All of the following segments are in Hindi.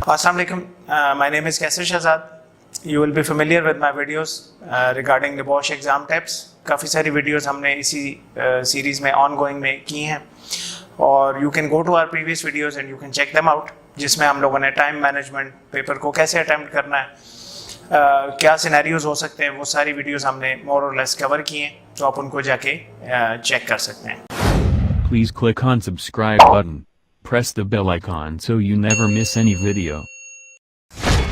Assalamu alaikum. My name is Kaisar Shahzad. You will be familiar with my videos regarding NEBOSH exam tips. काफ़ी सारी videos हमने इसी series में ongoing में की हैं और you can go to our previous videos and you can check them out, जिसमें हम लोगों ने time management पेपर को कैसे attempt करना है, क्या scenarios हो सकते हैं, वो सारी videos हमने more or less cover की हैं, तो आप उनको जाके check कर सकते हैं. Please click on subscribe button. Press the bell icon so you never miss any video.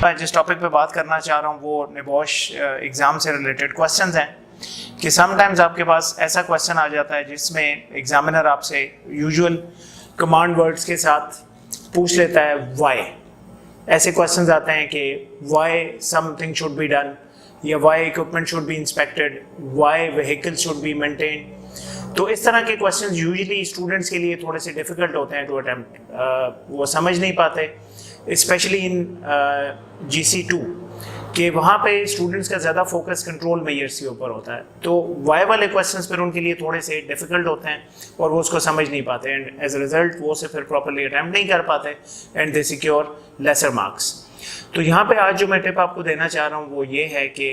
मैं जिस टॉपिक पे बात करना चाह रहा हूँ वो नेबॉश एग्ज़ाम से रिलेटेड क्वेश्चंस हैं कि समटाइम्स आपके पास ऐसा क्वेश्चन आ जाता है जिसमें एग्जामिनर आपसे यूजुअल कमांड वर्ड्स के साथ पूछ लेता है व्हाई. ऐसे क्वेश्चंस आते हैं कि why something should be done या why equipment should be inspected, why vehicle should be maintained. तो इस तरह के क्वेश्चंस यूजुअली स्टूडेंट्स के लिए थोड़े से डिफ़िकल्ट होते हैं टू अटेम्प्ट. वो समझ नहीं पाते, स्पेशली इन GC2 कि वहाँ पे स्टूडेंट्स का ज़्यादा फोकस कंट्रोल मेजर्स के ऊपर होता है. तो वाई वाले क्वेश्चंस फिर उनके लिए थोड़े से डिफ़िकल्ट होते हैं और वो उसको समझ नहीं पाते एंड एज अ रिज़ल्ट वो उसे फिर प्रॉपरली अटैम्प्ट नहीं कर पाते and they secure lesser marks. तो यहाँ पे आज जो मैं टिप आपको देना चाह रहा हूँ वो ये है कि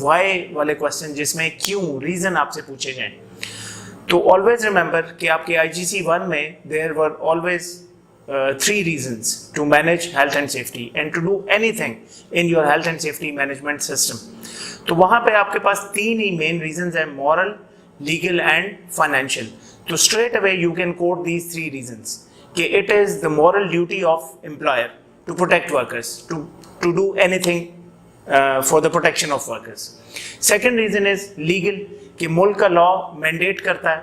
वाई वाले क्वेश्चन जिसमें क्यों रीज़न आपसे पूछे जाएँ. तो ऑलवेज रिमेंबर कि आपके IGC 1 में there were always 3 reasons to manage health and safety and to do anything in your health and safety management system. तो वहाँ पे आपके पास 3 ही main reasons हैं, moral, legal and financial. तो straight away you can quote these 3 reasons कि it is the moral duty of employer to protect workers, to do anything for the protection of workers. Second reason is legal कि मुल्क का लॉ मैंडेट करता है,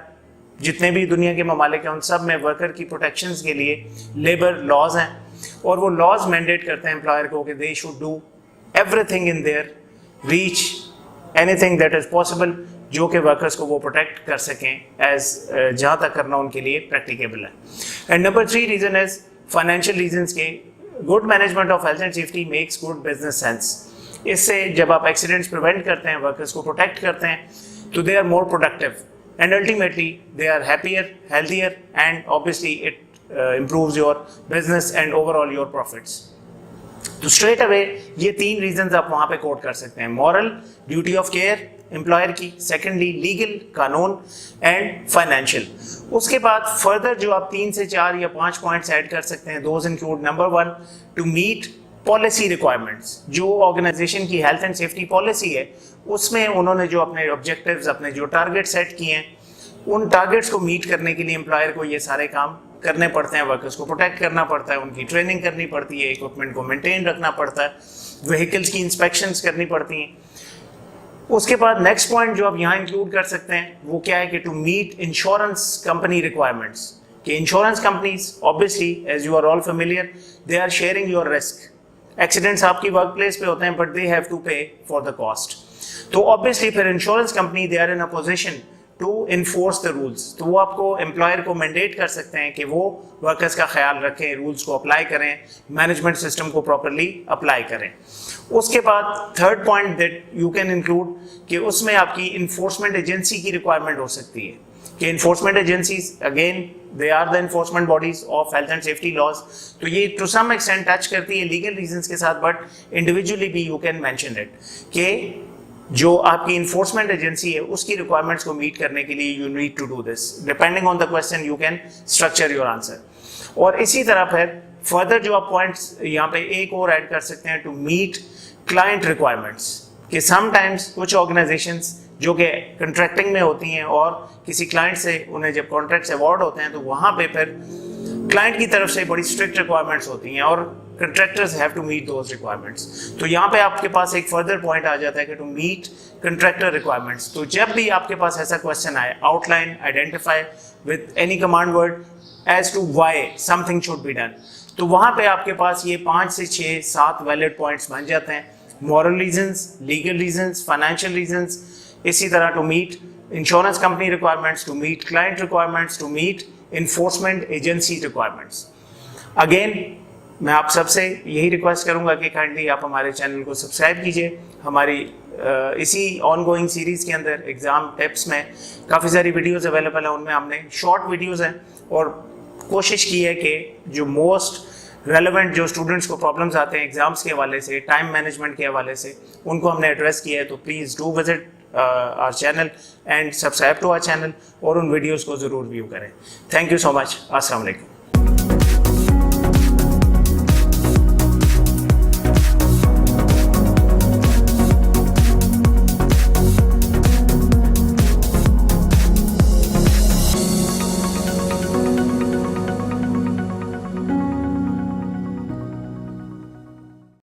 जितने भी दुनिया के ममालिक हैं उन सब में वर्कर की प्रोटेक्शंस के लिए लेबर लॉज हैं और वो लॉज मैंडेट करते हैं एम्प्लॉयर को कि they should do everything in their reach, anything that is possible जो कि वर्कर्स को वो प्रोटेक्ट कर सकें एज जहाँ तक करना उनके लिए प्रैक्टिकेबल है. And number 3 reason is financial reasons के good management of health and safety makes good business sense. इससे जब आप एक्सीडेंट्स प्रिवेंट करते हैं, वर्कर्स को प्रोटेक्ट करते हैं, तो they are more productive and ultimately they are happier, healthier and obviously it improves your business and overall your profits. तो straight away ये 3 reasons आप वहाँ पे कोट कर सकते हैं. moral, duty of care employer की, secondly legal कानून and financial. उसके बाद further जो आप 3 से 4 या 5 points ऐड कर सकते हैं, those include number 1 to meet policy requirements. जो ऑर्गेनाइजेशन की हेल्थ एंड सेफ्टी पॉलिसी है उसमें उन्होंने जो अपने ऑब्जेक्टिव्स, अपने जो टारगेट सेट किए हैं, उन टारगेट्स को मीट करने के लिए एम्प्लॉयर को ये सारे काम करने पड़ते हैं. वर्कर्स को प्रोटेक्ट करना पड़ता है, उनकी ट्रेनिंग करनी पड़ती है, इक्विपमेंट को मेंटेन रखना पड़ता है, व्हीकल्स की इंस्पेक्शंस करनी पड़ती हैं. उसके बाद नेक्स्ट पॉइंट जो आप यहाँ इंक्लूड कर सकते हैं वो क्या है कि to meet insurance company requirements. कि insurance companies obviously as you are all familiar they are sharing your risk. Accidents आपकी वर्क प्लेस पे होते हैं but they have to pay for the cost. तो ऑब्वियसली फिर insurance company they are in a position to enforce the rules. तो वो आपको एम्प्लॉयर को मैंडेट कर सकते हैं कि वो वर्कर्स का ख्याल रखें, रूल्स को अप्लाई करें, मैनेजमेंट सिस्टम को प्रॉपरली अप्लाई करें. उसके बाद third point that you can include कि उसमें आपकी इन्फोर्समेंट एजेंसी की रिक्वायरमेंट हो सकती है कि enforcement agencies again they are the enforcement bodies of health and safety laws. तो ये टू सम एक्सटेंट टच करती है लीगल रीजंस के साथ बट इंडिविजुअली भी यू कैन मेंशन इट कि जो आपकी इन्फोर्समेंट एजेंसी है उसकी रिक्वायरमेंट्स को मीट करने के लिए you need to do this. Depending on the question you can structure your answer. और इसी तरह फिर फर्दर जो आप पॉइंट्स यहाँ पे एक और ऐड कर सकते हैं टू मीट क्लाइंट रिक्वायरमेंट्स. कि समटाइम्स कुछ ऑर्गेनाइजेशंस जो कि कंट्रैक्टिंग में होती हैं और किसी क्लाइंट से उन्हें जब कॉन्ट्रैक्ट्स अवॉर्ड होते हैं तो वहाँ पे फिर क्लाइंट की तरफ से बड़ी स्ट्रिक्ट रिक्वायरमेंट्स होती हैं और contractors have to meet those requirements. तो यहाँ पे आपके पास एक फर्दर पॉइंट आ जाता है कि टू मीट कंट्रैक्टर रिक्वायरमेंट्स. तो जब भी आपके पास ऐसा क्वेश्चन आए, outline, identify with any command word as to why something should be done. तो वहाँ पे आपके पास ये 5 से 6, 7 वैलिड पॉइंट्स बन जाते हैं. Moral reasons, legal reasons, financial reasons, इसी तरह to meet insurance company requirements, to meet client requirements, to meet enforcement agency requirements. Again मैं आप सबसे यही रिक्वेस्ट करूंगा कि काइंडली आप हमारे चैनल को सब्सक्राइब कीजिए. हमारी इसी ऑनगोइंग सीरीज़ के अंदर एग्ज़ाम टिप्स में काफ़ी सारी वीडियोस अवेलेबल हैं. उनमें हमने शॉर्ट वीडियोस हैं और कोशिश की है कि जो मोस्ट रेलेवेंट जो स्टूडेंट्स को प्रॉब्लम्स आते हैं एग्जाम्स के हवाले से, टाइम मैनेजमेंट के हवाले से, उनको हमने एड्रेस किया है। तो please do visit our channel and subscribe to our channel और उन वीडियोज़ को ज़रूर व्यू करें। Thank you so much. अस्सलाम वालेकुम।